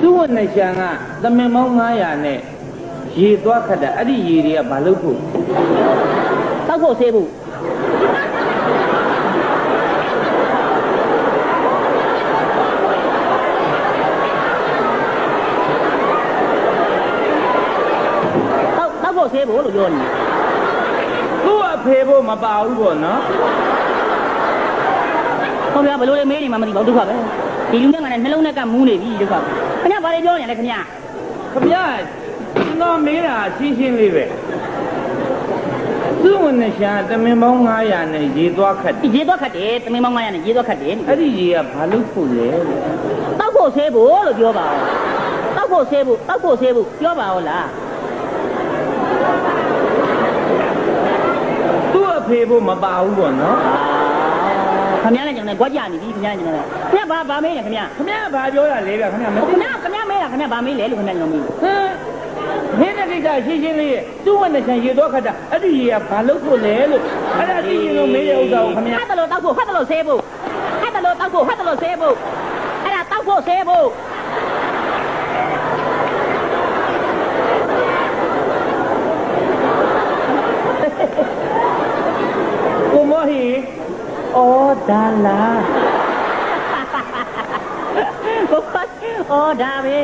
သူ့နဲ့ရှန်ကသမင်မောင်း900နဲ့ရေသွားခတ်တာအဲ့ဒီရေတွေကဘာလို့ဖို့တောက်ဖို့ဆေးဖို့တောက်ဖို့ဆေးဖို့လို့ပြောနေသူ့အဖေဖို့မပါဘူးပေါ့နော်ဟုတ်ဗျာဘလို့လေမေးနေမှမသိပါဘူးဒုက္ခပဲဒီလူနဲ့ကလည်းနှလုံးနဲ့ကမူးနေပြီဒုက္ခခင်ဗျာဘာတွေပြောနေလဲခင်ဗျာကျွန်တော်မေးတာရှင်းရှင်းလေးပဲသူ့နဲ့ရှန်သမင်မောင်း900နဲ့ရေသွားခတ်ရေသွားခတ်တယ်သမင်မောင်း900နဲ့ရေသွားခတ်တယ်အဲ့ဒီရေကဘာလို့ဖို့လဲတောက်ဖို့ဆေးဖို့လို့ပြောပါဦးတောက်ဖို့ဆေးဖို့ပြောပါဦးလားသူ့အဖေဖို့မပါဘူးပေါ့နော်ခင်ဗျားလည်းကျွန်တော်ကွက်ကြနေပြီခင်ဗျားကျွန်တော်ခင်ဗျာဘာမေးလဲခင်ဗျားဘာပြောရလဲဗျခင်ဗျားမေးခင်ဗျားမေးတာခင်ဗျားဘာမေးလဲလို့ခင်ဗျားကျွန်တော်မေးမင်းတဲ့ကိစ္စရှင်းရှင်းလေးသူ့ဝနဲ့ဆန်ရေတော့ခတ်တာအဲ့ဒီရေကဘာလို့ဖို့လဲလို့အဲ့ဒါသိရင်တော့မေးတဲ့ဥစ္စာကိုခင်ဗျားဟတ်တယ်လို့တောက်ဖို့ဟတ်တယ်လို့ဆေးဖို့ဟတ်တယ်လို့တောက်ဖို့ဟတ်တယ်လို့ဆေးဖို့အဲ့ဒါတောက်ဖို့ဆေးဖို့ကိုမော်ဟီအော်ဒါလာကိုအော်ဒါပဲ